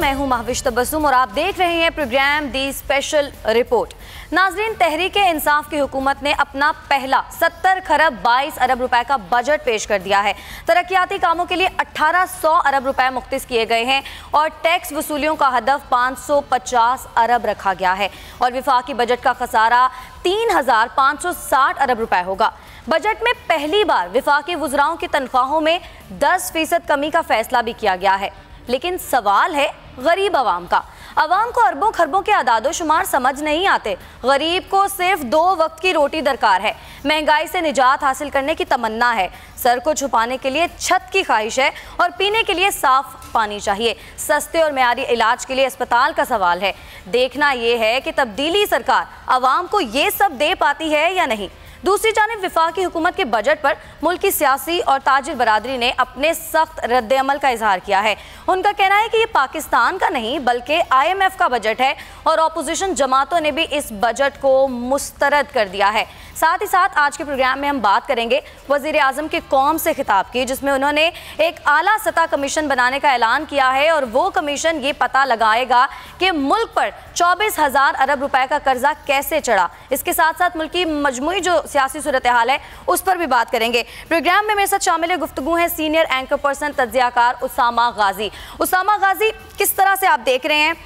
मैं हूं महविश तबस्सुम और आप देख रहे हैं प्रोग्राम दी स्पेशल रिपोर्ट। नाजरीन, तहरीक-ए-इंसाफ की हुकूमत ने अपना पहला 70 खरब 22 अरब रुपए का बजट पेश कर दिया है। तरक्याती कामों के लिए 1800 अरब रुपए मुख्तिस किए गए हैं और टैक्स वसूलियों का हदफ 550 अरब रखा गया है और विफाकी बजट का खसारा 3560 अरब रुपए होगा। बजट में पहली बार विफाकी वुज़राओं की तनख्वाहों में 10% कमी का फैसला भी किया गया है। लेकिन सवाल है गरीब आवाम का। आवाम को अरबों खरबों के अदादो शुमार समझ नहीं आते। गरीब को सिर्फ 2 वक्त की रोटी दरकार है, महंगाई से निजात हासिल करने की तमन्ना है, सर को छुपाने के लिए छत की ख्वाहिश है और पीने के लिए साफ पानी चाहिए। सस्ते और मेयारी इलाज के लिए अस्पताल का सवाल है। देखना यह है कि तब्दीली सरकार आवाम को ये सब दे पाती है या नहीं। दूसरी जानिब विफाकी हुकूमत के बजट पर मुल्क की सियासी और ताजिर बरादरी ने अपने सख्त रद्द अमल का इजहार किया है। उनका कहना है कि ये पाकिस्तान का नहीं बल्कि IMF का बजट है और अपोजिशन जमातों ने भी इस बजट को मुस्तरद कर दिया है। साथ ही साथ आज के प्रोग्राम में हम बात करेंगे वज़ीर आज़म के कौम से खिताब की, जिसमें उन्होंने एक आला सतह कमीशन बनाने का ऐलान किया है और वो कमीशन ये पता लगाएगा कि मुल्क पर 24,000 अरब रुपए का कर्जा कैसे चढ़ा। इसके साथ साथ मुल्क की मजमूई जो सियासी सूरत हाल है उस पर भी बात करेंगे। प्रोग्राम में मेरे साथ शामिल गुफ्तगू हैं सीनियर एंकर पर्सन तज्जियाकार उसामा गाजी। उसामा गाजी, किस तरह से आप देख रहे हैं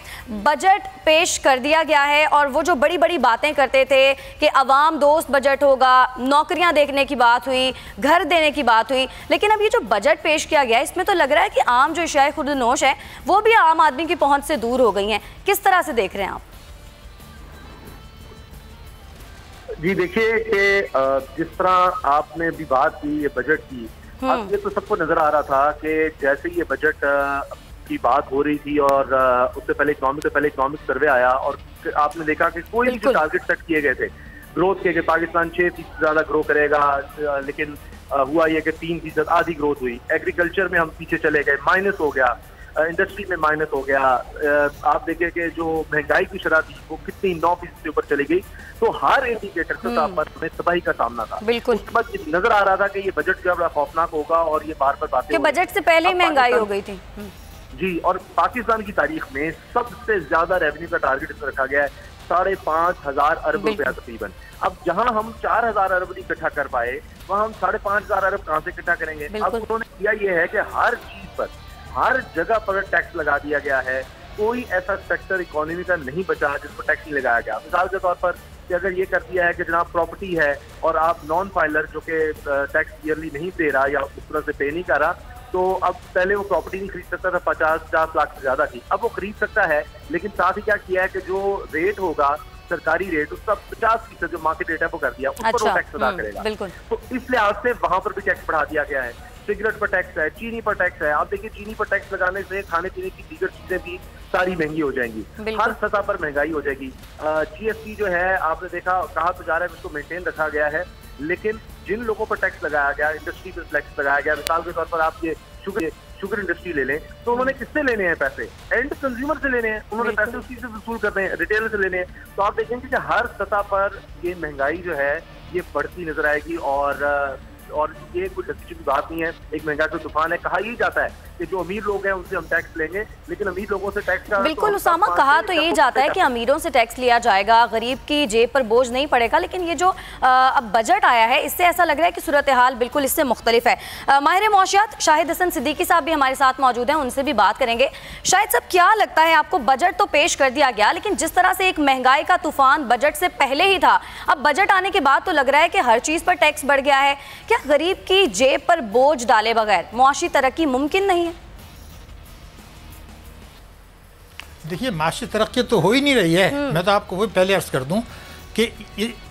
बजट पेश कर दिया गया है और वो जो बड़ी बड़ी बातें करते थे कि अवाम दोस्त बजट होगा, नौकरियां देखने की बात हुई, घर देने की बात हुई, लेकिन अब ये जो बजट पेश किया गया है इसमें तो लग रहा है कि आम जो अशियाए खुर्द नोश है वो भी आम आदमी की पहुंच से दूर हो गई हैं। किस तरह से देख रहे हैं आप? जी देखिए कि जिस तरह आपने भी बात की ये बजट की, अब ये तो सबको नजर आ रहा था कि जैसे ये बजट की बात हो रही थी और उससे पहले इकोनॉमिक सर्वे आया और आपने देखा कि कोई भी टारगेट सेट किए गए थे ग्रोथ के, पाकिस्तान 6% ज्यादा ग्रो करेगा, लेकिन हुआ ये कि 3% आधी ग्रोथ हुई। एग्रीकल्चर में हम पीछे चले गए, माइनस हो गया, इंडस्ट्री में माइनस हो गया। आप देखें कि जो महंगाई की शरह थी वो कितनी 9% से ऊपर चली गई। तो हर इंडिकेटर पर हमें तबाही का सामना था। बिल्कुल उसके बाद नजर आ रहा था कि ये बजट जो बड़ा खौफनाक होगा और ये बार बार बातें बजट से पहले ही महंगाई हो गई थी जी। और पाकिस्तान की तारीख में सबसे ज्यादा रेवेन्यू का टारगेट इसमें रखा गया है 5,500 अरब रुपया तकरीबन। अब जहां हम 4,000 अरब नहीं इकट्ठा कर पाए वहां हम 5,500 अरब कहां से इकट्ठा करेंगे। अब उन्होंने किया ये है कि हर चीज पर, हर जगह पर टैक्स लगा दिया गया है। कोई ऐसा सेक्टर इकोनॉमी का नहीं बचा जिस पर टैक्स नहीं लगाया गया। मिसाल के तौर पर कि अगर ये कर दिया है कि जनाब प्रॉपर्टी है और आप नॉन फाइलर जो कि टैक्स ईयरली नहीं दे रहा या उस तरह से पे नहीं कर रहा, तो अब पहले वो प्रॉपर्टी नहीं खरीद सकता था, 50 लाख से ज्यादा थी, अब वो खरीद सकता है। लेकिन साथ ही क्या किया है कि जो रेट होगा सरकारी रेट उसका 50% जो मार्केट रेट है वो कर दिया, उस पर वो टैक्स अदा करेगा। तो इस लिहाज से वहां पर भी टैक्स बढ़ा दिया गया है। सिगरेट पर टैक्स है, चीनी पर टैक्स है। आप देखिए चीनी पर टैक्स लगाने से खाने पीने की दीगर चीजें भी सारी महंगी हो जाएंगी, हर सतह पर महंगाई हो जाएगी। GST जो है आपने देखा, कहा तो जा रहा है उसको मेंटेन रखा गया है, लेकिन जिन लोगों पर टैक्स लगाया गया, इंडस्ट्री पर टैक्स लगाया गया, मिसाल के तौर पर आप ये शुगर इंडस्ट्री ले लें तो उन्होंने किससे लेने हैं पैसे? एंड कंज्यूमर से लेने हैं, उन्होंने पैसे उसी से वसूल करने हैं, रिटेलर से लेने हैं। तो आप देखेंगे कि हर सतह पर ये महंगाई जो है ये बढ़ती नजर आएगी और ये कोई ढकी की बात नहीं है। एक महंगाई का तूफान है। कहा यही जाता है कि जो अमीर लोग हैं उनसे हम टैक्स लेंगे, लेकिन अमीर लोगों से टैक्स का बिल्कुल उसामा, कहा तो यही जाता है कि अमीरों से टैक्स लिया जाएगा, गरीब की जेब पर बोझ नहीं पड़ेगा। लेकिन ये जो अब बजट आया है इससे ऐसा लग रहा है कि सूरत हाल बिल्कुल इससे मुख्तलिफ है। माहिर मौशियात शाहिद हसन सिद्दीकी साहब भी हमारे साथ मौजूद हैं, उनसे भी बात करेंगे। शाहिद साहब, क्या लगता है आपको, बजट तो पेश कर दिया गया लेकिन जिस तरह से एक महंगाई का तूफान बजट से पहले ही था, अब बजट आने के बाद तो लग रहा है कि हर चीज पर टैक्स बढ़ गया है। क्या गरीब की जेब पर बोझ डाले बगैर मुआशी तरक्की मुमकिन नहीं है? देखिए, माशी तरक्की तो हो ही नहीं रही है। मैं तो आपको वही पहले अर्ज कर दूं कि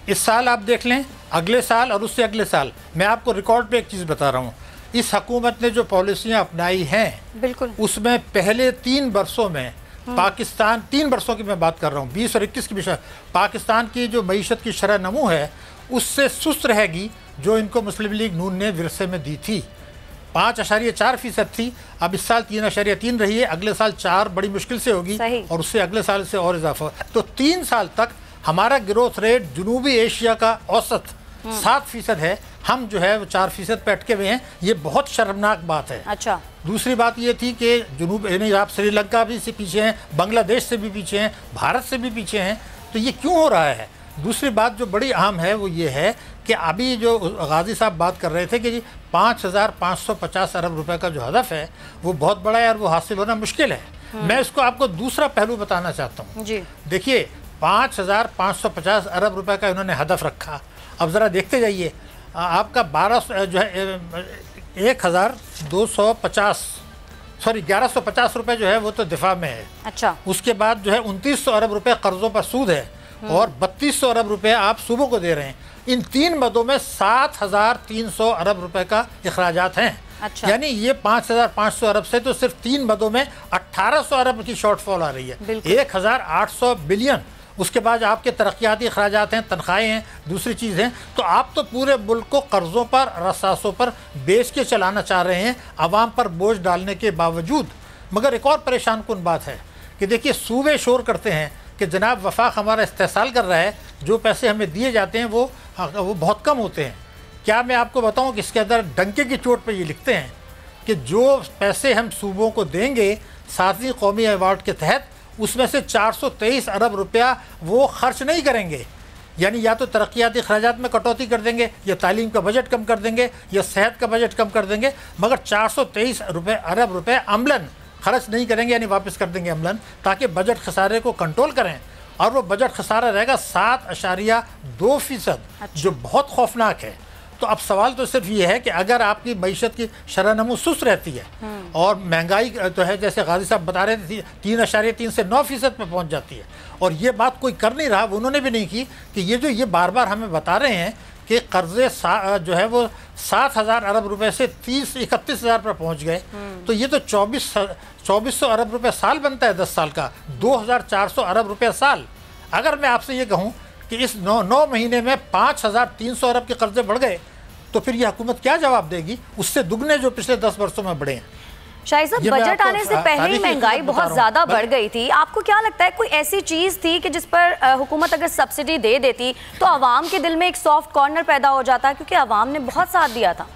इस साल आप देख लें, अगले साल और उससे अगले साल, मैं आपको रिकॉर्ड पे एक चीज़ बता रहा हूँ। इस हुकूमत ने जो पॉलिसियाँ अपनाई हैं बिल्कुल उसमें पहले 3 वर्षों में पाकिस्तान, 3 वर्षों की मैं बात कर रहा हूँ, 20 और 21 की विषय, पाकिस्तान की जो मईशत की शरह नमू है उससे सुस्त रहेगी जो इनको मुस्लिम लीग नून ने विरसे में दी थी। 5.4% थी, अब इस साल 3.3 रही है, अगले साल 4 बड़ी मुश्किल से होगी और उससे अगले साल से और इजाफा। तो 3 साल तक हमारा ग्रोथ रेट जनूबी एशिया का औसत 7% है, हम जो है वो 4% पे अटके हुए हैं। ये बहुत शर्मनाक बात है। अच्छा, दूसरी बात ये थी कि जनूब यानी आप श्रीलंका भी से पीछे हैं, बांग्लादेश से भी पीछे हैं, भारत से भी पीछे हैं, तो ये क्यों हो रहा है? दूसरी बात जो बड़ी अहम है वो ये है कि अभी जो गाजी साहब बात कर रहे थे कि जी 5,550 अरब रुपए का जो हदफ है वो बहुत बड़ा है और वो हासिल होना मुश्किल है। मैं इसको आपको दूसरा पहलू बताना चाहता हूँ जी। देखिए 5,550 अरब रुपए का इन्होंने हदफ रखा। अब ज़रा देखते जाइए, आपका 1150 रुपए जो है वो तो दिफा में है। अच्छा। उसके बाद जो है 2900 अरब रुपए कर्जों पर सूद है और 3200 अरब रुपए आप सूबों को दे रहे हैं। इन 3 मदों में 7,300 अरब रुपए का अखराजात हैं। अच्छा। यानी ये 5,500 अरब से तो सिर्फ 3 मदों में 1,800 अरब की शॉर्टफॉल आ रही है, 1,800 बिलियन। उसके बाद आपके तरक्याती अखराजात हैं, तनख्वाहें हैं, दूसरी चीज़ हैं। तो आप तो पूरे मुल्क को कर्ज़ों पर, रसासों पर बेच के चलाना चाह रहे हैं, आवाम पर बोझ डालने के बावजूद। मगर एक और परेशान कुन बात है कि देखिए सूबे शोर करते हैं कि जनाब वफाक हमारा इस्तेहसाल कर रहा है, जो पैसे हमें दिए जाते हैं वो बहुत कम होते हैं। क्या मैं आपको बताऊं कि इसके अंदर डंके की चोट पे ये लिखते हैं कि जो पैसे हम सूबों को देंगे 7वीं कौमी अवार्ड के तहत, उसमें से 423 अरब रुपया वो खर्च नहीं करेंगे। यानी या तो तरक्याती अखराजात में कटौती कर देंगे, या तालीम का बजट कम कर देंगे, या सेहत का बजट कम कर देंगे, मगर 423 अरब रुपये अमलन खर्च नहीं करेंगे, यानी वापस कर देंगे अमलन, ताकि बजट खसारे को कंट्रोल करें। और वो बजट खसारा रहेगा 7.2%, जो बहुत खौफनाक है। तो अब सवाल तो सिर्फ ये है कि अगर आपकी मईशत की शरह नमू सुस्त रहती है और महंगाई तो है जैसे गाजी साहब बता रहे थे 3.3 से 9% पे पहुंच जाती है, और ये बात कोई कर नहीं रहा, उन्होंने भी नहीं की कि ये बार बार हमें बता रहे हैं कि कर्जे जो है वो 7,000 अरब रुपए से 31,000 पर पहुंच गए। तो ये तो 2400 अरब रुपए साल बनता है 10 साल का, 2,400 अरब रुपए साल। अगर मैं आपसे ये कहूँ कि इस 9 महीने में 5,300 अरब के कर्जे बढ़ गए, तो फिर ये हुकूमत क्या जवाब देगी? उससे दुगने जो पिछले 10 वर्षों में बढ़े हैं। शाहिद साहब, बजट आने से पहले ही महंगाई बहुत ज्यादा बढ़ गई थी। आपको क्या लगता है कोई ऐसी चीज थी कि जिस पर हुकूमत अगर सब्सिडी दे देती तो आवाम के दिल में एक सॉफ्ट कॉर्नर पैदा हो जाता, क्योंकि आवाम ने बहुत साथ दिया था?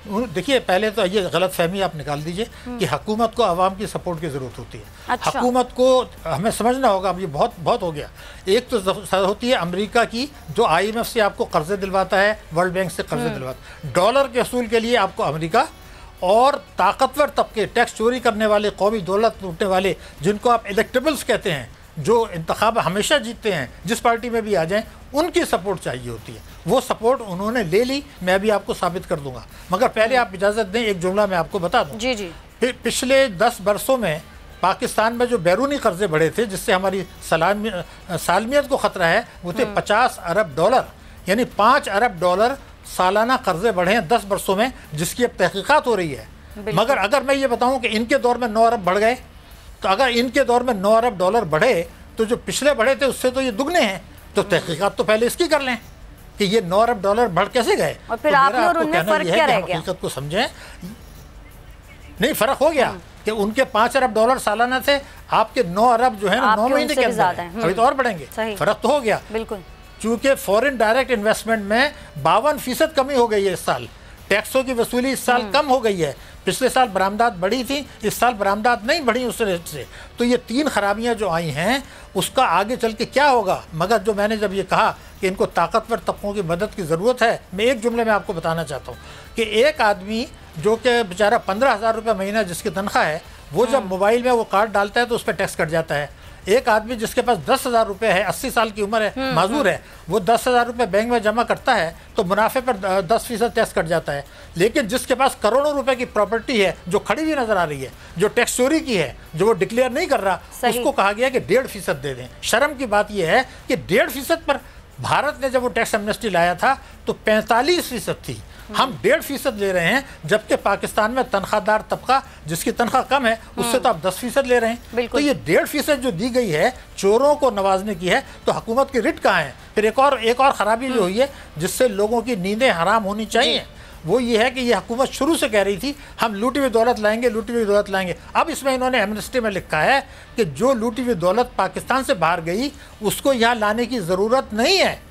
देखिए पहले तो ये गलत फहमी आप निकाल दीजिए कि हुकूमत को आवाम की सपोर्ट की ज़रूरत होती है। अच्छा। हुकूमत को हमें समझना होगा, अब ये बहुत हो गया। एक तो होती है अमेरिका की, जो IMF से आपको कर्जे दिलवाता है, वर्ल्ड बैंक से कर्जे दिलवाता है, डॉलर के असूल के लिए आपको अमेरिका, और ताकतवर तबके, टैक्स चोरी करने वाले, कौमी दौलत लूटने वाले, जिनको आप इलेक्टेबल्स कहते हैं, जो इंतखाब हमेशा जीतते हैं, जिस पार्टी में भी आ जाएं, उनकी सपोर्ट चाहिए होती है। वो सपोर्ट उन्होंने ले ली, मैं भी आपको साबित कर दूंगा। मगर पहले आप इजाज़त दें, एक जुमला मैं आपको बता दूं। जी। पिछले 10 वर्षों में पाकिस्तान में जो बैरूनी कर्जे बढ़े थे, जिससे हमारी सालमियत को ख़तरा है, वो थे 50 अरब डॉलर, यानी 5 अरब डॉलर सालाना कर्जे बढ़े हैं 10 वर्षों में, जिसकी अब तहकीकात हो रही है। मगर अगर मैं ये बताऊँ कि इनके दौर में 9 अरब बढ़ गए, तो अगर इनके दौर में 9 अरब डॉलर बढ़े तो जो पिछले बढ़े थे उससे तो ये दुगने हैं। तो तहकीकात तो पहले इसकी कर लें कि ये 9 अरब डॉलर बढ़ कैसे गए, और फिर आपने और उनमें फर्क क्या रह गया? हकीकत को समझें, नहीं फ़र्क हो गया कि उनके 5 अरब डॉलर सालाना थे, आपके 9 अरब जो है ना 9 महीने के अंदर, अभी तो और बढ़ेंगे। फ़र्क तो हो गया बिल्कुल, चूँकि फॉरेन डायरेक्ट इन्वेस्टमेंट में 52% कमी हो गई है इस साल। टैक्सों की वसूली इस साल कम हो गई है। पिछले साल बरामदात बढ़ी थी, इस साल बरामदात नहीं बढ़ी उस रेट से। तो ये 3 खराबियां जो आई हैं, उसका आगे चल के क्या होगा? मगर जो मैंने जब ये कहा कि इनको ताकतवर तबकों की मदद की ज़रूरत है, मैं एक जुमले में आपको बताना चाहता हूँ कि एक आदमी जो कि बेचारा 15,000 रुपये महीना जिसकी तनख्वाह है, वो जब मोबाइल में वो कार्ड डालता है तो उस पर टैक्स कट जाता है। एक आदमी जिसके पास 10,000 रुपये है, 80 साल की उम्र है, माजूर है, वो 10,000 रुपये बैंक में जमा करता है तो मुनाफे पर 10% टैक्स कट जाता है। लेकिन जिसके पास करोड़ों रुपए की प्रॉपर्टी है जो खड़ी हुई नजर आ रही है, जो टैक्स चोरी की है, जो वो डिक्लेयर नहीं कर रहा, उसको कहा गया कि 1.5% दे दें। शर्म की बात यह है कि 1.5% पर भारत ने जब वो टैक्स एमनेस्टी लाया था तो 45% थी, हम 1.5% ले रहे हैं, जबकि पाकिस्तान में तनख्वाहदार तबका जिसकी तनख्वाह कम है उससे तो आप 10% ले रहे हैं। तो ये 1.5% जो दी गई है चोरों को नवाजने की है, तो हुकूमत की रिट कहाँ है? फिर एक और खराबी जो हुई है जिससे लोगों की नींदें हराम होनी चाहिए, वो ये है कि ये हुकूमत शुरू से कह रही थी हम लूटी हुई दौलत लाएंगे, लूटी हुई दौलत लाएंगे। अब इसमें इन्होंने एमनेस्टी में लिखा है कि जो लूटी हुई दौलत पाकिस्तान से बाहर गई उसको यहाँ लाने की ज़रूरत नहीं है।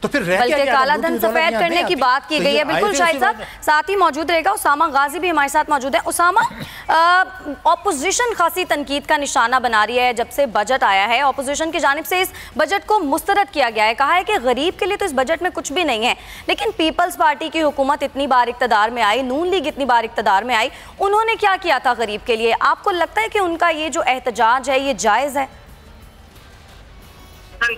تو پھر بلکہ کالا دھن سفید کرنے کی بات کی گئی ہے. بالکل شاہد صاحب ساتھ ہی موجود رہے گا. اسامہ غازی بھی ہمارے ساتھ موجود ہیں. اسامہ، اپوزیشن خاصی تنقید کا نشانہ بنا رہی ہے جب سے بجٹ آیا ہے. اپوزیشن کی جانب سے اس بجٹ کو مسترد کیا گیا ہے. کہا ہے کہ غریب کے لیے تو اس بجٹ میں کچھ بھی نہیں ہے. لیکن پیپلز پارٹی کی حکومت اتنی بار اقتدار میں آئی، نون لیگ اتنی بار اقتدار میں آئی، انہوں نے کیا کیا تھا غریب کے لیے؟ آپ کو لگتا ہے کہ ان کا یہ جو احتجاج ہے یہ جائز ہے؟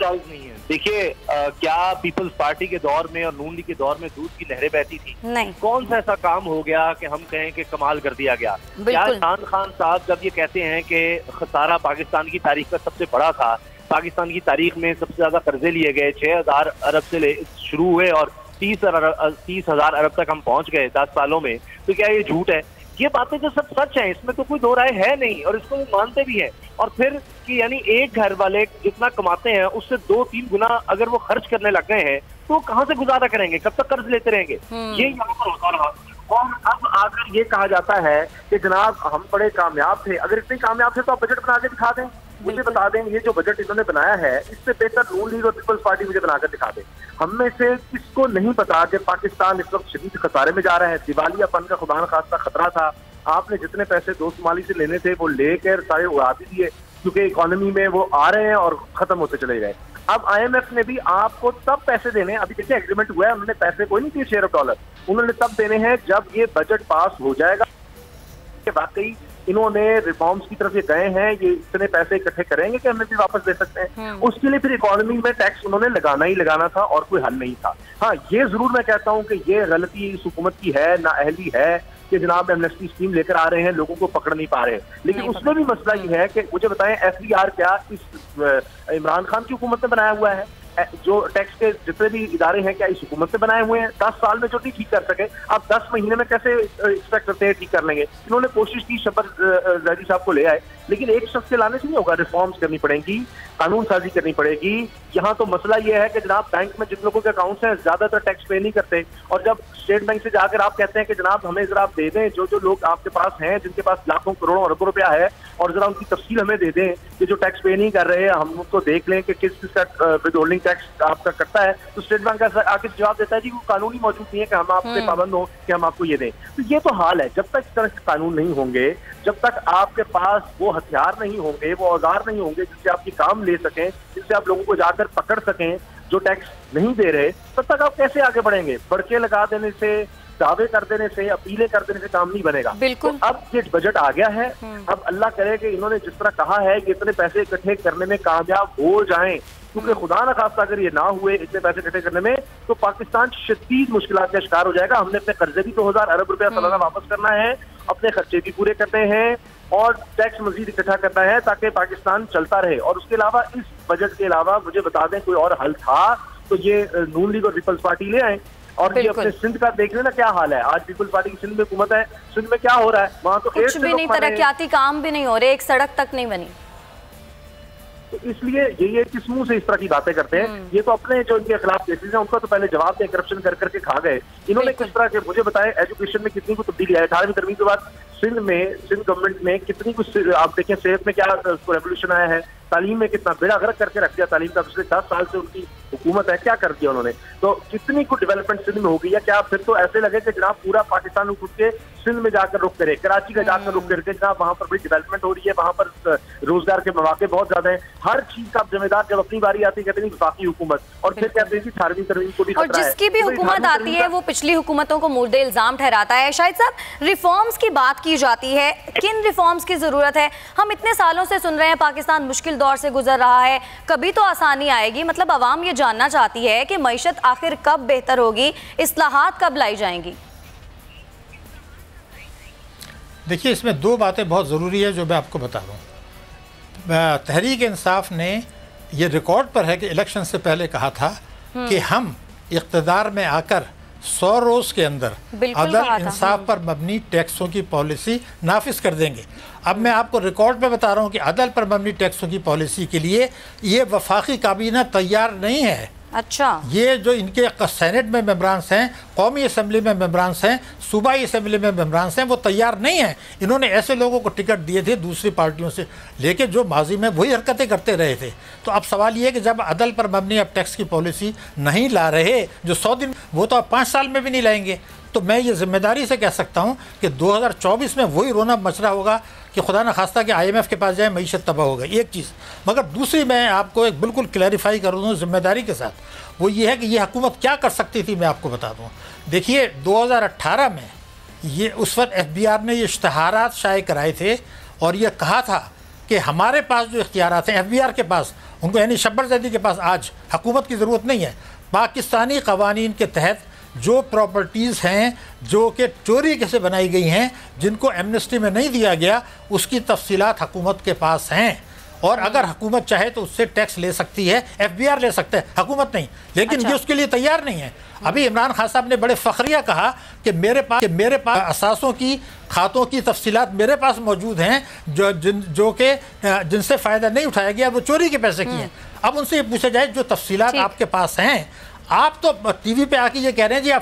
جائز نہیں ہے. دیکھیے، کیا پیپلز پارٹی کے دور میں اور نون لیگ کے دور میں دودھ کی نہریں بہتی تھی؟ نہیں. کون سا ایسا کام ہو گیا کہ ہم کہیں کہ کمال کر دیا گیا؟ کیا عمران خان صاحب جب یہ کہتے ہیں کہ خسارہ پاکستان کی تاریخ کا سب سے بڑا تھا، پاکستان کی تاریخ میں سب سے زیادہ قرضے لیے گئے، 6,000 ارب سے شروع ہوئے اور 30,000 ارب تک ہم پہنچ گئے 10 سالوں میں، تو کیا یہ جھوٹ ہے؟ یہ باتیں جو سب سچ ہیں، اس میں تو کوئی دو رائے ہے نہیں، اور اس کو وہ مانتے بھی ہیں. اور پھر کہ یعنی ایک گھر والے جتنا کماتے ہیں اس سے 2-3 گنا اگر وہ خرچ کرنے لگ گئے ہیں تو کہاں سے گزارا کریں گے؟ کب تک قرض لیتے رہیں گے؟ یہ یہاں پر ہوتا رہا. اور اب آ کر یہ کہا جاتا ہے کہ جناب ہم بڑے کامیاب تھے. اگر اتنے کامیاب تھے تو آپ بجٹ بنا کے دکھا دیں. مجھے بتا دیں یہ جو بجٹ انہوں نے بنایا ہے اس سے بہتر نون لیگ اور پیپلز پارٹی مجھے بنا کر دکھا دیں. ہم میں سے کس کو نہیں پتا کہ پاکستان اس وقت شدید خسارے میں جا رہا ہے؟ دیوالیہ پن کا خدا نخواستہ خطرہ تھا. آپ نے جتنے پیسے دو شمالی سے لینے تھے وہ لے کر سارے اڑا بھی دیے، کیونکہ اکانومی میں وہ آ رہے ہیں اور ختم ہوتے چلے گئے. اب آئی ایم ایف نے بھی آپ کو تب پیسے دینے ہیں. ابھی دیکھیں ایگریمنٹ ہوا ہے، انہوں نے پیسے کوئی نہیں دیے شیئر آف ڈالر، انہوں نے تب دینے ہیں جب یہ بجٹ پاس ہو جائے گا کہ واقعی انہوں نے ریفارمز کی طرف یہ گئے ہیں، یہ اتنے پیسے اکٹھے کریں گے کہ ہمیں بھی واپس دے سکتے ہیں. اس کے لیے پھر اکانومی میں ٹیکس انہوں نے لگانا ہی لگانا تھا اور کوئی حل نہیں تھا. ہاں یہ ضرور میں کہتا ہوں کہ یہ غلطی اس حکومت کی ہے، نااہلی ہے کہ جناب ایمنسٹی اسکیم لے کر آ رہے ہیں، لوگوں کو پکڑ نہیں پا رہے. لیکن اس میں بھی مسئلہ یہ ہے کہ مجھے بتائیں ایف بی آر کیا اس عمران خان کی حکومت نے بنایا ہوا ہے؟ جو ٹیکس کے جتنے بھی ادارے ہیں کیا اس حکومت سے بنائے ہوئے ہیں؟ 10 سال میں جو نہیں ٹھیک کر سکے آپ 10 مہینے میں کیسے ایکسپیکٹ کرتے ہیں ٹھیک کر لیں گے؟ انہوں نے کوشش کی، شبر زیدی صاحب کو لے آئے، لیکن ایک شخص سے لانے سے نہیں ہوگا. ریفارمز کرنی پڑیں گی، قانون سازی کرنی پڑے گی. یہاں تو مسئلہ یہ ہے کہ جناب بینک میں جن لوگوں کے اکاؤنٹس ہیں زیادہ تر ٹیکس پے نہیں کرتے، اور جب اسٹیٹ بینک سے جا کر آپ کہتے ہیں کہ جناب ہمیں ذرا آپ دے دیں جو لوگ آپ کے پاس ہیں، جن کے پاس لاکھوں کروڑوں اربوں روپیہ ہے، اور ذرا ان کی تفصیل ہمیں دے دیں کہ جو ٹیکس پے نہیں کر رہے ہم ان کو دیکھ لیں کہ کس کا ود ہولڈنگ ٹیکس آپ کا کرتا ہے، تو اسٹیٹ بینک آ کے جواب دیتا ہے جی وہ قانون ہی موجود نہیں ہے کہ ہم آپ سے پابند ہوں کہ ہم آپ کو یہ دیں. تو یہ تو حال ہے. جب تک اس طرح کے قانون نہیں ہوں گے، جب تک آپ کے پاس وہ ہتھیار نہیں ہوں گے، وہ اوزار نہیں ہوں گے جس سے آپ کی کام لے سکیں، جس سے آپ لوگوں کو جا کر پکڑ سکیں جو ٹیکس نہیں دے رہے، تب تک آپ کیسے آگے بڑھیں گے؟ پرچے لگا دینے سے، دعوے کر دینے سے، اپیلیں کر دینے سے کام نہیں بنے گا. بالکل. اب یہ بجٹ آ گیا ہے، اب اللہ کرے کہ انہوں نے جس طرح کہا ہے کہ اتنے پیسے اکٹھے کرنے میں کامیاب ہو جائیں، کیونکہ خدا نخواستہ اگر یہ نہ ہوئے اتنے پیسے اکٹھے کرنے میں تو پاکستان شدید مشکلات کا شکار ہو جائے گا. ہم نے اپنے قرضے بھی 2,000 ارب روپیہ سالانہ واپس کرنا ہے، اپنے خرچے بھی پورے کرنے ہیں، اور ٹیکس مزید اکٹھا کرنا ہے تاکہ پاکستان چلتا رہے. اور اس کے علاوہ اس بجٹ کے علاوہ مجھے بتا دیں کوئی اور حل تھا تو یہ نون لیگ اور پیپلز پارٹی لے آئیں. اور یہ اپنے سندھ کا دیکھ لیں نا کیا حال ہے. آج پیپلز پارٹی کی سندھ میں حکومت ہے، سندھ میں کیا ہو رہا ہے؟ وہاں تو کچھ بھی نہیں، ترقیاتی کام بھی نہیں ہو رہے، ایک سڑک تک نہیں بنی. تو اس لیے یہ کس منہ سے اس طرح کی باتیں کرتے ہیں؟ یہ تو اپنے جو ان کے خلاف کیسز ہیں ان کا تو پہلے جواب دیں، کرپشن کر کے کھا گئے. انہوں نے کس طرح کے مجھے بتائیں ایجوکیشن میں کتنی کو تبدیلی آئی 18ویں ترمیم کے بعد سندھ گورنمنٹ میں کتنی کچھ آپ دیکھیں، صحت میں کیا ریولیوشن آیا ہے، تعلیم میں کتنا بیڑا غرق کر کے رکھ دیا تعلیم کا. پچھلے 10 سال سے ان کی حکومت ہے، کیا کر دیا انہوں نے؟ تو کتنی کچھ ڈیولپمنٹ سندھ میں ہو گئی ہے. کیا پھر تو ایسے لگے کہ جناب پورا پاکستان اٹھ کے سندھ میں جا کر رخ کرے، کراچی کا جا کر رخ کر کے جناب وہاں پر بڑی ڈیولپمنٹ ہو رہی ہے، وہاں پر روزگار کے مواقع بہت زیادہ ہیں. ہر چیز کا ذمہ دار جب اپنی باری آتی ہے کہتے ہیں وفاقی حکومت، اور پھر کہتے ہیں کہ 18ویں ترمیم کو بھی خطرہ ہے. اور جس کی بھی حکومت آتی ہے وہ پچھلی حکومتوں کو مورد الزام ٹھہراتا ہے. شاہد صاحب، ریفارمز کی بات کی جاتی ہے، کن ریفارمز کی ضرورت ہے؟ ہم اتنے سالوں سے سن رہے ہیں پاکستان مشکل دور سے گزر رہا ہے، کبھی تو آسانی آئے گی. مطلب عوام یہ جاننا چاہتی ہے کہ معیشت آخر کب بہتر ہوگی، اصلاحات کب لائی جائیں گی؟ دیکھیے اس میں 2 باتیں بہت ضروری ہے جو میں آپ کو بتا رہا ہوں. تحریک انصاف نے یہ ریکارڈ پر ہے کہ الیکشن سے پہلے کہا تھا کہ ہم اقتدار میں آ کر 100 روز کے اندر عدل انصاف پر مبنی ٹیکسوں کی پالیسی نافذ کر دیں گے. اب میں آپ کو ریکارڈ پہ بتا رہا ہوں کہ عدل پر مبنی ٹیکسوں کی پالیسی کے لیے یہ وفاقی کابینہ تیار نہیں ہے. अच्छा, یہ جو ان کے سینٹ میں ممبرانس ہیں، قومی اسمبلی میں ممبرانس ہیں، صوبائی اسمبلی میں ممبرانس ہیں، وہ تیار نہیں ہیں. انہوں نے ایسے لوگوں کو ٹکٹ دیے تھے دوسری پارٹیوں سے لے کے جو ماضی میں وہی حرکتیں کرتے رہے تھے. تو اب سوال یہ ہے کہ جب عدل پر مبنی اب ٹیکس کی پالیسی نہیں لا رہے، جو 100 دن وہ تو اب 5 سال میں بھی نہیں لائیں گے، تو میں یہ ذمہ داری سے کہہ سکتا ہوں کہ 2024 میں وہی رونا مچ رہا ہوگا کہ خدا نہ خواستہ کہ IMF کے پاس جائے، معیشت تباہ ہوگا. ایک چیز مگر دوسری میں آپ کو ایک بالکل کلیریفائی کر دوں ذمہ داری کے ساتھ، وہ یہ ہے کہ یہ حکومت کیا کر سکتی تھی. میں آپ کو بتا دوں، دیکھیے 2018 میں یہ اس وقت FBR نے یہ اشتہارات شائع کرائے تھے اور یہ کہا تھا کہ ہمارے پاس جو اختیارات ہیں FBR کے پاس، ان کو یعنی شبر زیدی کے پاس آج حکومت کی ضرورت نہیں ہے. پاکستانی قوانین کے تحت جو پراپرٹیز ہیں جو کہ چوری کیسے بنائی گئی ہیں، جن کو ایمنسٹی میں نہیں دیا گیا، اس کی تفصیلات حکومت کے پاس ہیں، اور اگر حکومت چاہے تو اس سے ٹیکس لے سکتی ہے. FBR لے سکتا ہے، حکومت نہیں. لیکن یہ اس کے لیے تیار نہیں ہے. ابھی عمران خان صاحب نے بڑے فخریہ کہا کہ میرے پاس اثاثوں کی کھاتوں کی تفصیلات میرے پاس موجود ہیں جو کہ جن سے فائدہ نہیں اٹھایا گیا، وہ چوری کے پیسے کی ہیں. اب ان سے یہ پوچھا جائے جو تفصیلات آپ کے پاس ہیں، آپ تو ٹی وی پہ آ کے یہ کہہ رہے ہیں جی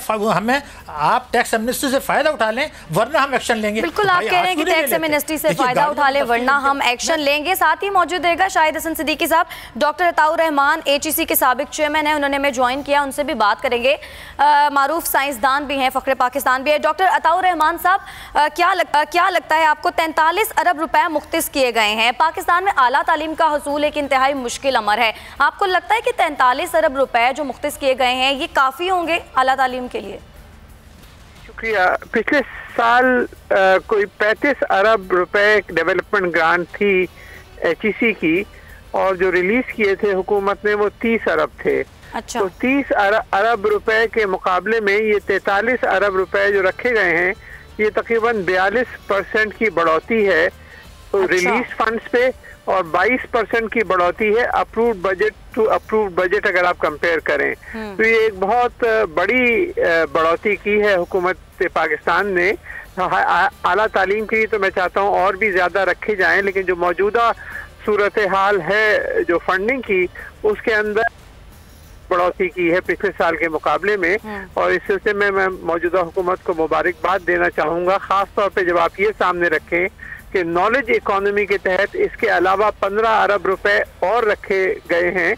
آپ ٹیکس ایمنسٹی سے فائدہ اٹھا لیں ورنہ ہم ایکشن لیں گے. بالکل آپ کہہ رہے ہیں کہ ٹیکس ایمنسٹی سے فائدہ اٹھا لیں ورنہ ہم ایکشن لیں گے. ساتھ ہی موجود رہے گا شاہد حسن صدیقی صاحب، ڈاکٹر عطاء الرحمان HEC کے سابق چیئرمین ہیں، انہوں نے ہمیں جوائن کیا، ان سے بھی بات کریں گے. معروف سائنسدان بھی ہیں، فخر پاکستان بھی ہے. ڈاکٹر عطاء الرحمان صاحب، کیا لگتا ہے آپ کو 43 ارب روپے مختص کیے گئے ہیں؟ پاکستان میں اعلیٰ تعلیم کا حصول ایک انتہائی مشکل امر ہے. آپ کو لگتا ہے کہ 43 ارب روپے جو مختص کیے گئے ہیں یہ کافی ہوں گے اعلیٰ تعلیم کے لیے؟ شکریہ. پچھلے سال کوئی 35 ارب روپے ڈیولپمنٹ گرانٹ تھی HEC کی، اور جو ریلیز کیے تھے حکومت نے وہ 30 ارب تھے. اچھا، تو 30 ارب روپے کے مقابلے میں یہ 43 ارب روپے جو رکھے گئے ہیں، یہ تقریباً 42% کی بڑھوتی ہے ریلیز فنڈز پہ، اور 22% کی بڑھوتی ہے approved budget to approved budget اگر آپ کمپیئر کریں. تو یہ ایک بہت بڑی بڑھوتی کی ہے حکومت پاکستان نے. اعلیٰ تعلیم کے لیے تو میں چاہتا ہوں اور بھی زیادہ رکھے جائیں، لیکن جو موجودہ صورتحال ہے جو فنڈنگ کی، اس کے اندر بڑھوتی کی ہے پچھلے سال کے مقابلے میں. اور اس سلسلے میں موجودہ حکومت کو مبارکباد دینا چاہوں گا، خاص طور پہ جب آپ یہ سامنے رکھیں کہ نالج اکانومی کے تحت اس کے علاوہ 15 ارب روپے اور رکھے گئے ہیں،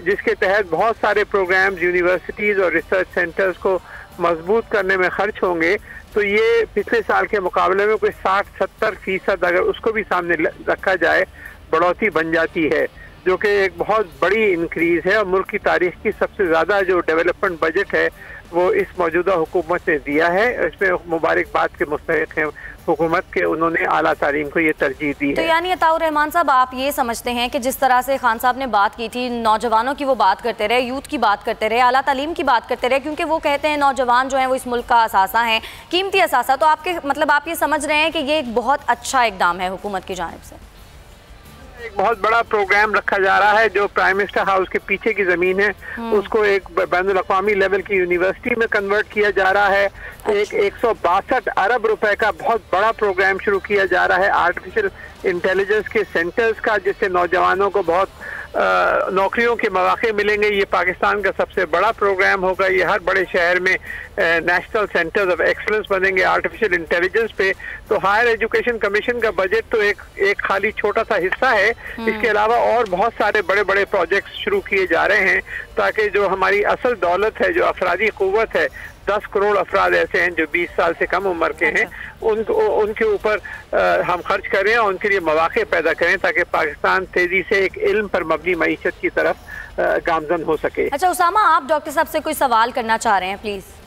جس کے تحت بہت سارے پروگرامز یونیورسٹیز اور ریسرچ سینٹرز کو مضبوط کرنے میں خرچ ہوں گے. تو یہ پچھلے سال کے مقابلے میں کوئی 60-70% اگر اس کو بھی سامنے رکھا جائے بڑھوتی بن جاتی ہے، جو کہ ایک بہت بڑی انکریز ہے. اور ملک کی تاریخ کی سب سے زیادہ جو ڈیولپمنٹ بجٹ ہے وہ اس موجودہ حکومت نے دیا ہے. اس میں مبارکباد کے مستحق ہیں حکومت کے، انہوں نے اعلیٰ تعلیم کو یہ ترجیح دی ہے. تو یعنی عطاء الرحمان صاحب آپ یہ سمجھتے ہیں کہ جس طرح سے خان صاحب نے بات کی تھی، نوجوانوں کی وہ بات کرتے رہے، یوتھ کی بات کرتے رہے، اعلیٰ تعلیم کی بات کرتے رہے، کیونکہ وہ کہتے ہیں نوجوان جو ہیں وہ اس ملک کا اثاثہ ہیں، قیمتی اثاثہ. تو آپ کے مطلب آپ یہ سمجھ رہے ہیں کہ یہ ایک بہت اچھا اقدام ہے حکومت کی جانب سے؟ ایک بہت بڑا پروگرام رکھا جا رہا ہے جو پرائم منسٹر ہاؤس کے پیچھے کی زمین ہے، اس کو ایک بین الاقوامی لیول کی یونیورسٹی میں کنورٹ کیا جا رہا ہے. ایک 162 ارب روپے کا بہت بڑا پروگرام شروع کیا جا رہا ہے آرٹیفیشل انٹیلیجنس کے سینٹرز کا، جس سے نوجوانوں کو بہت نوکریوں کے مواقع ملیں گے. یہ پاکستان کا سب سے بڑا پروگرام ہوگا. یہ ہر بڑے شہر میں نیشنل سینٹرز آف ایکسلنس بنیں گے آرٹیفیشل انٹیلیجنس پہ. تو ہائر ایجوکیشن کمیشن کا بجٹ تو ایک خالی چھوٹا سا حصہ ہے. اس کے علاوہ اور بہت سارے بڑے بڑے پروجیکٹس شروع کیے جا رہے ہیں تاکہ جو ہماری اصل دولت ہے، جو افرادی قوت ہے، 10 کروڑ افراد ایسے ہیں جو 20 سال سے کم عمر کے ہیں، ان کے اوپر ہم خرچ کریں اور ان کے لیے مواقع پیدا کریں تاکہ پاکستان تیزی سے ایک علم پر مبنی معیشت کی طرف گامزن ہو سکے. اچھا اسامہ، آپ ڈاکٹر صاحب سے کوئی سوال کرنا چاہ رہے ہیں پلیز؟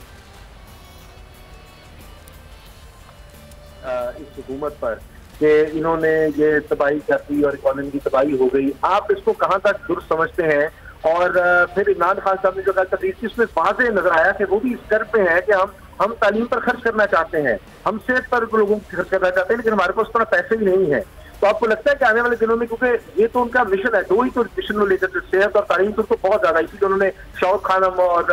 اس حکومت پر کہ انہوں نے یہ تباہی کر دی اور اکانومی کی تباہی ہو گئی، آپ اس کو کہاں تک درست سمجھتے ہیں؟ اور پھر عمران خان صاحب نے جو کہا تھا اس میں واضح نظر آیا کہ وہ بھی اس ڈر پہ ہے کہ ہم تعلیم پر خرچ کرنا چاہتے ہیں، ہم صحت پر لوگوں کو خرچ کرنا چاہتے ہیں، لیکن ہمارے پاس اتنا پیسے ہی نہیں ہے. تو آپ کو لگتا ہے کہ آنے والے دنوں میں، کیونکہ یہ تو ان کا مشن ہے، 2 ہی تو مشن لے کر صحت اور تعلیم تو بہت زیادہ، اسی لیے انہوں نے شاؤت خانم اور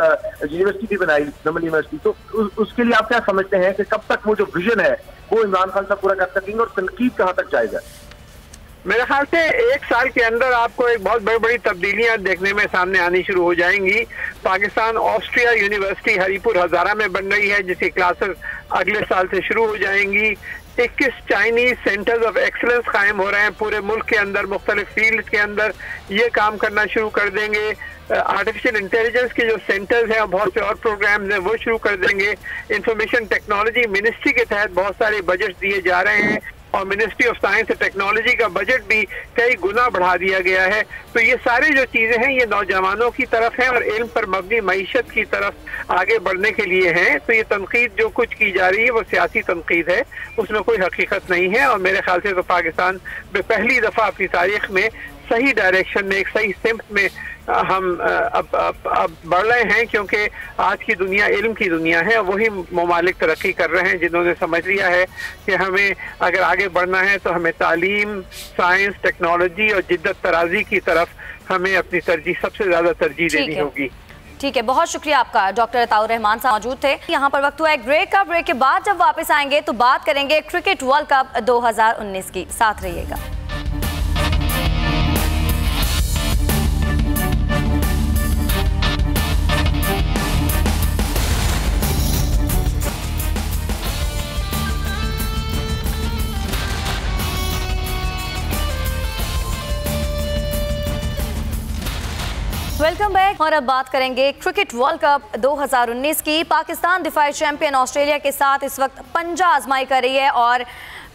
یونیورسٹی بھی بنائی، نمل یونیورسٹی. تو اس کے لیے آپ کیا سمجھتے ہیں کہ کب تک وہ جو ویژن ہے وہ عمران خان صاحب پورا کر سکیں گے اور تنقید کہاں تک جائے گا؟ میرے خیال سے 1 سال کے اندر آپ کو ایک بہت بڑی تبدیلیاں دیکھنے میں سامنے آنی شروع ہو جائیں گی. پاکستان آسٹریا یونیورسٹی ہری پور ہزارہ میں بن رہی ہے جس کی کلاسز اگلے سال سے شروع ہو جائیں گی. 21 چائنیز سینٹرز آف ایکسلنس قائم ہو رہے ہیں پورے ملک کے اندر, مختلف فیلڈز کے اندر یہ کام کرنا شروع کر دیں گے. آرٹیفیشل انٹیلیجنس کے جو سینٹرز ہیں اور بہت سے اور پروگرامز ہیں وہ شروع کر دیں گے. انفارمیشن ٹیکنالوجی منسٹری کے تحت بہت سارے بجٹ دیے جا رہے ہیں اور ministry of science and technology کا بجٹ بھی کئی گنا بڑھا دیا گیا ہے. تو یہ سارے جو چیزیں ہیں یہ نوجوانوں کی طرف ہیں اور علم پر مبنی معیشت کی طرف آگے بڑھنے کے لیے ہیں. تو یہ تنقید جو کچھ کی جا رہی ہے وہ سیاسی تنقید ہے, اس میں کوئی حقیقت نہیں ہے. اور میرے خیال سے تو پاکستان پہلی دفعہ اپنی تاریخ میں صحیح ڈائریکشن میں, ایک صحیح سمت میں ہم اب بڑھ رہے ہیں, کیونکہ آج کی دنیا علم کی دنیا ہے. وہی ممالک ترقی کر رہے ہیں جنہوں نے سمجھ لیا ہے کہ ہمیں اگر آگے بڑھنا ہے تو ہمیں تعلیم, سائنس, ٹیکنالوجی اور جدت ترازی کی طرف ہمیں اپنی ترجیح سب سے زیادہ ترجیح دینی ہوگی. ٹھیک ہے, بہت شکریہ آپ کا. ڈاکٹر عطاء الرحمان صاحب موجود تھے. یہاں پر وقت ہوا ایک بریک کا. بریک کے بعد جب واپس آئیں گے تو بات کریں گے کرکٹ ورلڈ کپ 2019 کی. ساتھ رہیے گا. Welcome back. اور اب بات کریں گے کرکٹ ورلڈ کپ 2019 کی. پاکستان دفاعی چیمپئن آسٹریلیا کے ساتھ اس وقت پنجہ آزمائی کر رہی ہے اور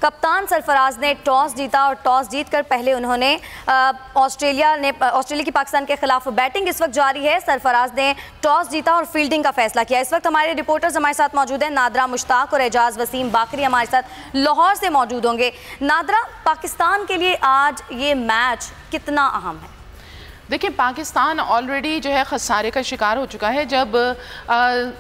کپتان سرفراز نے ٹاس جیتا اور ٹاس جیت کر پہلے انہوں نے آسٹریلیا کی پاکستان کے خلاف بیٹنگ اس وقت جاری ہے. سرفراز نے ٹاس جیتا اور فیلڈنگ کا فیصلہ کیا. اس وقت ہمارے رپورٹرز ہمارے ساتھ موجود ہیں. نادرہ مشتاق اور اعجاز وسیم باقری ہمارے ساتھ لاہور سے موجود ہوں گے. نادرہ, پاکستان کے لیے آج یہ میچ کتنا اہم ہے؟ دیکھیں, پاکستان آلریڈی جو ہے خسارے کا شکار ہو چکا ہے. جب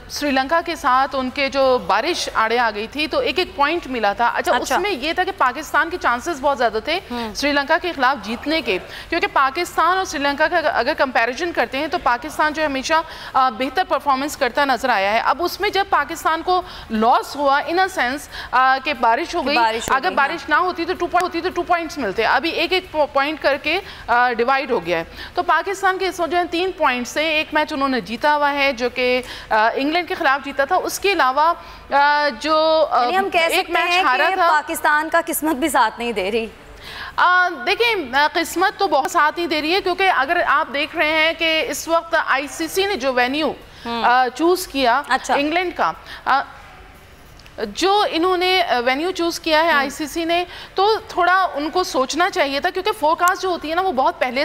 سری لنکا کے ساتھ ان کے جو بارش آڑے آ گئی تھی تو ایک پوائنٹ ملا تھا. اچھا, اس میں یہ تھا کہ پاکستان کے چانسز بہت زیادہ تھے سری لنکا کے خلاف جیتنے کے, کیونکہ پاکستان اور سری لنکا کا اگر کمپیریزن کرتے ہیں تو پاکستان جو ہمیشہ بہتر پرفارمنس کرتا نظر آیا ہے. اب اس میں جب پاکستان کو لاس ہوا ان اے سینس کہ بارش ہو گئی, اگر بارش نہ ہوتی تو 2 پوائنٹس ملتے. ابھی ایک پوائنٹ کر کے ڈیوائڈ ہو گیا ہے. تو پاکستان کے اس وجہ 3 پوائنٹ سے ایک میچ انہوں نے جیتا ہوا ہے جو کہ انگلینڈ کے خلاف جیتا تھا. اس کے علاوہ جو ایک میچ ہارا تھا, پاکستان کا قسمت بھی ساتھ نہیں دے رہی. دیکھیں, قسمت تو بہت ساتھ نہیں دے رہی ہے, کیونکہ اگر آپ دیکھ رہے ہیں کہ اس وقت ICC نے جو وینیو چوز کیا انگلینڈ کا, جو انہوں نے وینیو چوز کیا ہے ICC نے, تو تھوڑا ان کو سوچنا چاہیے تھا, کیونکہ فورکاسٹ جو ہوتی ہے نا وہ بہت پہلے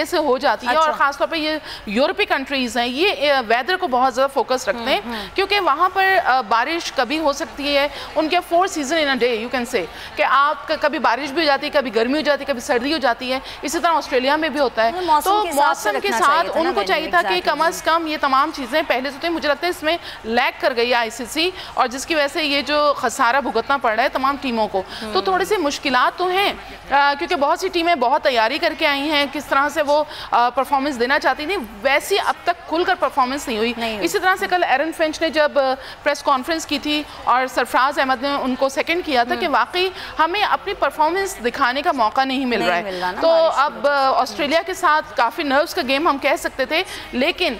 سے ہو جاتی ہے. اور خاص طور پہ یہ یورپی کنٹریز ہیں, یہ ویدر کو بہت زیادہ فوکس رکھتے ہیں, کیونکہ وہاں پر بارش کبھی ہو سکتی ہے. ان کے 4 season in a day, you can say کہ آپ کبھی بارش بھی ہو جاتی ہے, کبھی گرمی ہو جاتی ہے, کبھی سردی ہو جاتی ہے. اسی طرح آسٹریلیا میں بھی ہوتا ہے. تو موسم کے ساتھ ان کو چاہیے تھا کہ کم از کم یہ تمام چیزیں پہلے سے ہوتی ہیں. مجھے لگتا ہے اس میں لیگ کر گئی ہے ICC, اور جس کی وجہ سے یہ جو خسارہ بھگتنا پڑ رہا ہے تمام ٹیموں کو. تو تھوڑے سے مشکلات تو ہیں, کیونکہ بہت سی ٹیمیں بہت تیاری کر کے آئی ہیں, کس طرح سے وہ پرفارمنس دینا چاہتی تھیں, ویسی اب تک کھل کر پرفارمنس نہیں ہوئی. اسی طرح سے کل ایرن فنچ نے جب پریس کانفرنس کی تھی اور سرفراز احمد نے ان کو سیکنڈ کیا تھا کہ واقعی ہمیں اپنی پرفارمنس دکھانے کا موقع نہیں مل رہا ہے. تو اب آسٹریلیا کے ساتھ کافی نروس کا گیم ہم کہہ سکتے تھے, لیکن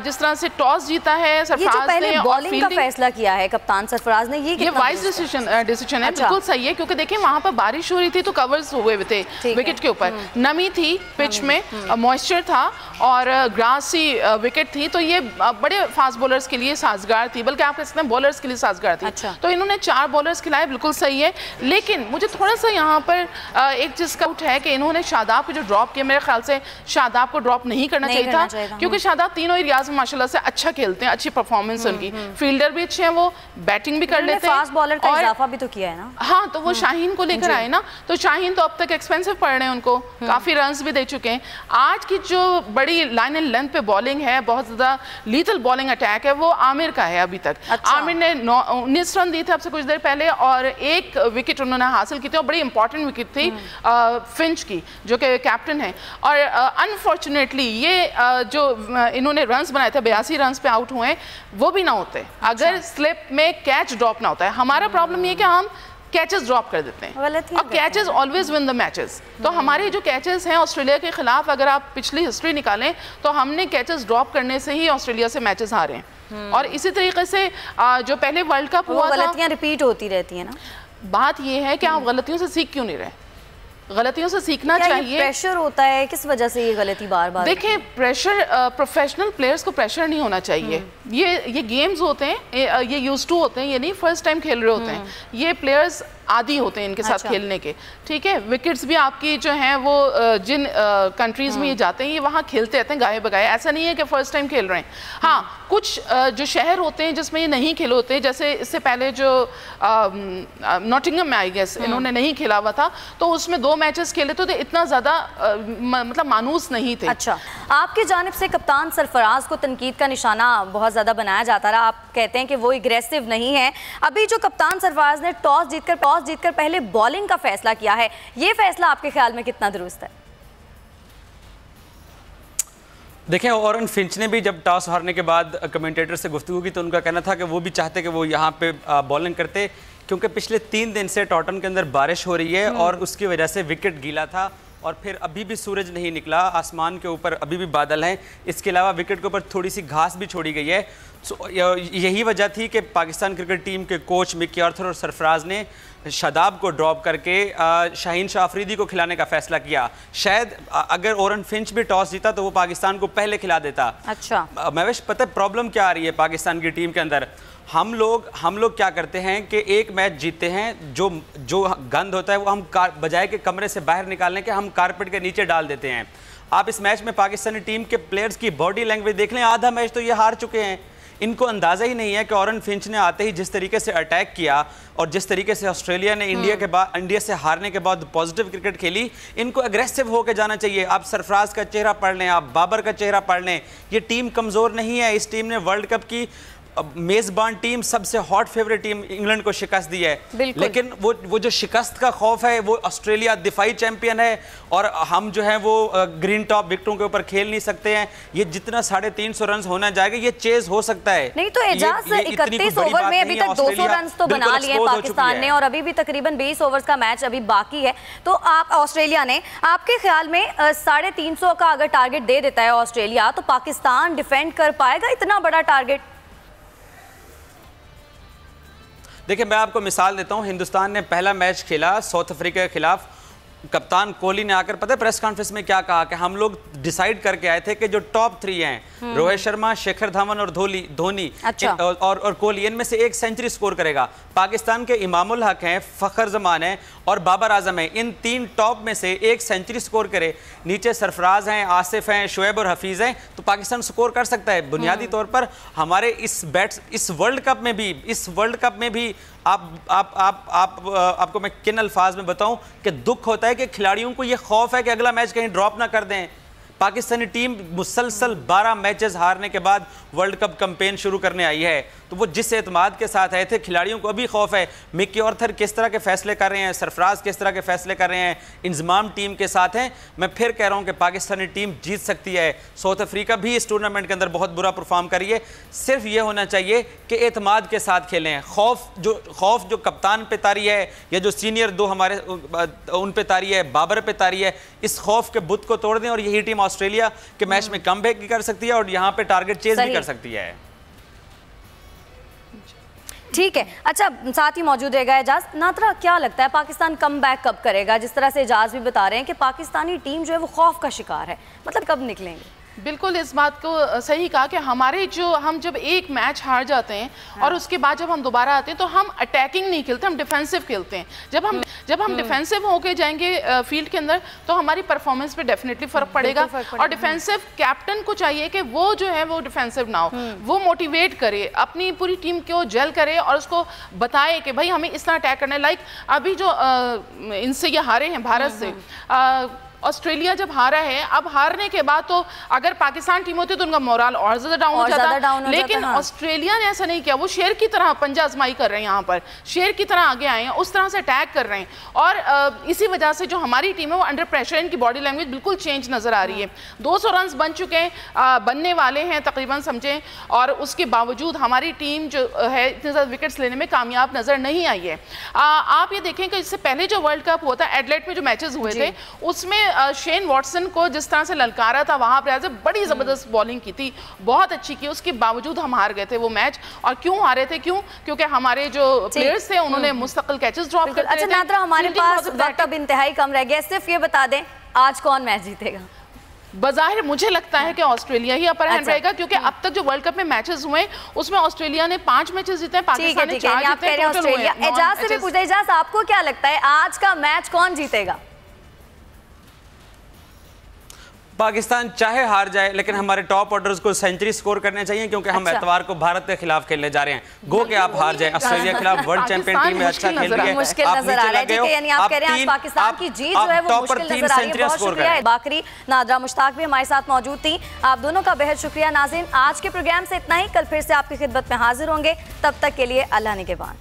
جس طرح سے ٹاس جیتا ہے سرفراز نے اور بالنگ کا فیصلہ کیا ہے کپتان سرفراز نے, یہ وائز ڈیسیشن ہے. بالکل صحیح ہے, کیونکہ دیکھیں وہاں پر بارش ہو رہی تھی تو کورز ہوئے تھے وکٹ کے اوپر, نمی تھی پچ میں, موئسچر تھا اور گراسی وکٹ تھی. تو یہ بڑے فاسٹ بولرز کے لیے سازگار تھی, بلکہ آپ کہہ سکتے ہیں بولرز کے لیے سازگار تھی. تو انہوں نے 4 بولرز کھلائے, بالکل صحیح ہے. لیکن مجھے تھوڑا سا یہاں پر ایک چیز کا اٹھ ہے کہ انہوں نے شاداب کو جو ڈراپ کیا, میرے خیال سے شاداب کو ڈراپ نہیں کرنا چاہیے تھا, کیونکہ شاداب تینوں ایریاز میں ماشاءاللہ سے اچھا کھیلتے ہیں, اچھی پرفارمنس ان کی, فیلڈر بھی اچھے ہیں, وہ بیٹنگ بھی کر لیتے ہیں, فاسٹ بالر کا اضافہ بھی تو کیا ہے نا. ہاں, تو وہ شاہین کو لے کر آئے نا, تو شاہین تو اب تک ایکسپینسو پڑ رہے ہیں, ان کو کافی رنز بھی دے چکے ہیں. آج کی جو بڑی لائن اینڈ لینتھ پہ بالنگ ہے, بہت زیادہ لیتل بالنگ اٹیک ہے, وہ عامر کا ہے ابھی تک. عامر نے 19 رن دیے تھے اب سے کچھ دیر پہلے, اور 1 وکٹ انہوں نے حاصل کی تھی, اور بڑی امپورٹنٹ وکٹ تھی فنچ کی جو کہ کیپٹن ہے. اور انفارچونیٹلی یہ جو انہوں نے رنز بنائے تھے 82 رنز پہ آؤٹ ہوئے ہیں, وہ بھی نہ ہوتے اگر سلپ میں کیچ ڈراپ نہ ہوتا ہے. ہمارا پرابلم یہ کہ ہم कैचेस ड्रॉप कर देते हैं। और catches always win the matches. तो हमारे जो कैचेस हैं ऑस्ट्रेलिया के खिलाफ, अगर आप पिछली हिस्ट्री निकालें तो हमने कैचेस ड्रॉप करने से ही ऑस्ट्रेलिया से मैचेस हारे हैं। और इसी तरीके से जो पहले वर्ल्ड कप हुआ था, गलतियां रिपीट होती रहती है ना। बात ये है कि आप गलतियों से सीख क्यों नहीं रहे? गलतियों से सीखना चाहिए। प्रेशर होता है, किस वजह से ये गलती बार बार? देखिए, प्रेशर, प्रोफेशनल प्लेयर्स को प्रेशर नहीं होना चाहिए। ये गेम्स होते हैं, ये यूज्ड टू होते हैं, ये नहीं फर्स्ट टाइम खेल रहे होते हैं। ये प्लेयर्स आदी होते हैं इनके साथ खेलने के, ठीक है। विकेट्स भी आपकी जो हैं वो जिन कंट्रीज में ये जाते हैं ये वहाँ खेलते रहते हैं गाये बगाए, ऐसा नहीं है कि फर्स्ट टाइम खेल रहे हैं। हाँ, कुछ जो शहर होते हैं जिसमें ये नहीं खेले होते, जैसे इससे पहले जो नॉटिंघम में आई गेस इन्होंने नहीं खेला हुआ था, तो उसमें 2 मैचेस खेले तो इतना ज़्यादा मतलब मानूस नहीं थे। अच्छा, आपकी जानिब से कप्तान सरफराज को तनकीद का निशाना बहुत ज़्यादा बनाया जाता रहा। आप कहते हैं कि वो एग्रेसिव नहीं है। अभी जो कप्तान सरफराज ने टॉस जीतकर पहले बॉलिंग का फैसला किया है, ये फैसला आपके ख्याल में कितना दुरुस्त है? देखें, ऑरन फिंच ने भी जब टॉस हारने के बाद कमेंटेटर से गुफ्तगू की तो उनका कहना था कि वो भी चाहते कि वो यहाँ पे बॉलिंग करते, क्योंकि पिछले 3 दिन से टॉटन के अंदर बारिश हो रही है और उसकी वजह से विकेट गीला था और फिर अभी भी सूरज नहीं निकला, आसमान के ऊपर अभी भी बादल हैं। इसके अलावा विकेट के ऊपर थोड़ी सी घास भी छोड़ी गई है। यही वजह थी कि पाकिस्तान क्रिकेट टीम के कोच मिकी आर्थर और सरफराज ने शादाब को ड्रॉप करके शाहीन शाह अफरीदी को खिलाने का फैसला किया। शायद अगर ऑरन फिंच भी टॉस जीता तो वो पाकिस्तान को पहले खिला देता। अच्छा महवेश, पता है प्रॉब्लम क्या आ रही है पाकिस्तान की टीम के अंदर? हम लोग क्या करते हैं कि एक मैच जीतते हैं, जो गंद होता है वो हम बजाय के कमरे से बाहर निकालने के हम कारपेट के नीचे डाल देते हैं। आप इस मैच में पाकिस्तानी टीम के प्लेयर्स की बॉडी लैंग्वेज देख लें, आधा मैच तो ये हार चुके हैं। इनको अंदाज़ा ही नहीं है कि ऑरन फिंच ने आते ही जिस तरीके से अटैक किया और जिस तरीके से ऑस्ट्रेलिया ने इंडिया से हारने के बाद पॉजिटिव क्रिकेट खेली, इनको एग्रेसिव होकर जाना चाहिए। आप सरफराज का चेहरा पढ़ लें, आप बाबर का चेहरा पढ़ लें, ये टीम कमज़ोर नहीं है। इस टीम ने वर्ल्ड कप की मेज़बान टीम, सबसे हॉट फेवरेट टीम इंग्लैंड को शिकस्त दी है, लेकिन वो जो शिकस्त का खौफ है, वो ऑस्ट्रेलिया दिफाई चैंपियन है और हम जो है वो ग्रीन टॉप विकेटों के ऊपर खेल नहीं सकते हैं। ये जितना 350 रन होना जाएगा, ये चेज हो सकता है। नहीं तो एजाज 31 ओवर में अभी तक 200 रन तो बना लिए पाकिस्तान ने और अभी भी तकरीबन 20 ओवर्स का मैच अभी बाकी है। तो आप ऑस्ट्रेलिया ने, आपके ख्याल में 350 का अगर टारगेट दे देता है ऑस्ट्रेलिया, तो पाकिस्तान डिफेंड कर पाएगा इतना बड़ा टारगेट? देखिए, मैं आपको मिसाल देता हूं। हिंदुस्तान ने पहला मैच खेला साउथ अफ्रीका के खिलाफ। कप्तान कोहली ने आकर पता है प्रेस कॉन्फ्रेंस में क्या कहा कि हम लोग डिसाइड करके आए थे कि जो टॉप 3 हैं, रोहित शर्मा, शिखर धवन और धोनी और कोहली, इनमें से एक सेंचुरी स्कोर करेगा। पाकिस्तान के इमामुल हक हैं, फखर जमान हैं और बाबर आजम हैं। इन 3 टॉप में से एक सेंचुरी स्कोर करे, नीचे सरफराज हैं, आसिफ हैं, शुएब और हफीज़ हैं, तो पाकिस्तान स्कोर कर सकता है। बुनियादी तौर पर हमारे इस वर्ल्ड कप में भी आपको मैं किन अल्फाज में बताऊं कि दुख होता है कि खिलाड़ियों को यह खौफ है कि अगला मैच कहीं ड्रॉप ना कर दें। पाकिस्तानी टीम मुसलसल 12 मैचेस हारने के बाद वर्ल्ड कप कैंपेन शुरू करने आई है, तो वो जिस एतमाद के साथ आए थे, खिलाड़ियों को अभी खौफ है। मिकी आर्थर किस तरह के फैसले कर रहे हैं, सरफराज किस तरह के फैसले कर रहे हैं, इंजमाम टीम के साथ हैं। मैं फिर कह रहा हूं कि पाकिस्तानी टीम जीत सकती है। साउथ अफ्रीका भी इस टूर्नामेंट के अंदर बहुत बुरा परफॉर्म करी है। सिर्फ ये होना चाहिए कि एतमाद के साथ खेलें। खौफ जो कप्तान पे तारी है या जो सीनियर 2 हमारे उन पे तारी है, बाबर पे तारी है, इस खौफ के बुत को तोड़ दें और यही टीम ऑस्ट्रेलिया के मैच में कमबैक भी कर सकती है और यहाँ पे टारगेट चेज भी कर सकती है। ठीक है, अच्छा, साथ ही मौजूद रहेगा एजाज। नातरा, क्या लगता है पाकिस्तान कमबैक कब करेगा? जिस तरह से एजाज भी बता रहे हैं कि पाकिस्तानी टीम जो है वो खौफ का शिकार है, मतलब कब निकलेंगे? बिल्कुल इस बात को सही कहा कि हम जब एक मैच हार जाते हैं और उसके बाद जब हम दोबारा आते हैं तो हम अटैकिंग नहीं खेलते, हम डिफेंसिव खेलते हैं। जब हम डिफेंसिव होके जाएंगे फील्ड के अंदर तो हमारी परफॉर्मेंस पे डेफिनेटली फर्क पड़ेगा। और डिफेंसिव कैप्टन को चाहिए कि वो जो है वो डिफेंसिव ना हो, वो मोटिवेट करे, अपनी पूरी टीम को जेल करे और उसको बताए कि भाई हमें इस तरह अटैक करना है। लाइक अभी जो इनसे ये हारे हैं भारत से, ऑस्ट्रेलिया जब हारा है, अब हारने के बाद तो अगर पाकिस्तान टीम होती तो उनका मोरल और ज्यादा डाउन हो जाता, लेकिन ऑस्ट्रेलिया ने ऐसा नहीं किया। वो शेर की तरह पंजा आजमाई कर रहे हैं, यहाँ पर शेर की तरह आगे आए हैं, उस तरह से अटैक कर रहे हैं। और इसी वजह से जो हमारी टीम है वो अंडर प्रेशर, इनकी बॉडी लैंग्वेज बिल्कुल चेंज नजर आ रही है। 200 रन बन चुके हैं, बनने वाले हैं तकरीबन समझें, और उसके बावजूद हमारी टीम जो है इतने ज़्यादा विकेट्स लेने में कामयाब नजर नहीं आई है। आप ये देखें कि इससे पहले जो वर्ल्ड कप हुआ था, एडलेड में जो मैचेस हुए थे, उसमें शेन वॉटसन को जिस तरह से ललकारा था, वहां पर बड़ी जबरदस्त बॉलिंग की थी, बहुत अच्छी की, उसके बावजूद हम हार गए थे वो मैच। और क्यों हारे थे? क्योंकि हमारे जो प्लेयर्स थे उन्होंने मुस्तकिल कैचेस ड्रॉप करते थे। अच्छा नादरा, हमारे पास वक्त अब इंतहाई कम रह गया, सिर्फ ये बता दें आज कौन मैच जीतेगा? बज़ाहिर मुझे लगता है कि ऑस्ट्रेलिया ही अपर हैंड रहेगा, क्योंकि अब तक जो वर्ल्ड कप में मैचेस हुए उसमें ऑस्ट्रेलिया ने 5 मैचेस जीते हैं, पाकिस्तान ने 4 जीते हैं। एजाज से भी पूछा, एजाज आपको क्या लगता है आज का मैच कौन जीतेगा? पाकिस्तान चाहे हार जाए, लेकिन हमारे टॉप ऑर्डर्स को सेंचुरी स्कोर करने चाहिए, क्योंकि हम एतवार को भारत के खिलाफ खेलने जा रहे हैं। गो के आप हार जाए, ऑस्ट्रेलिया के खिलाफ वर्ल्ड चैंपियन टीम में अच्छा खेल रही है, मुश्किल नजर आ रहा है, यानी आप कह रहे हैं आज पाकिस्तान की जीत जो है वो मुश्किल नजर आ रही है। बहुत शुक्रिया बाकरी, नादरा मुश्ताक भी हमारे साथ मौजूद थी, आप दोनों का बेहद शुक्रिया। नाज़रीन, आज के प्रोग्राम से इतना ही, कल फिर से आपकी खिदमत में हाजिर होंगे, तब तक के लिए अल्लाह निगहबान।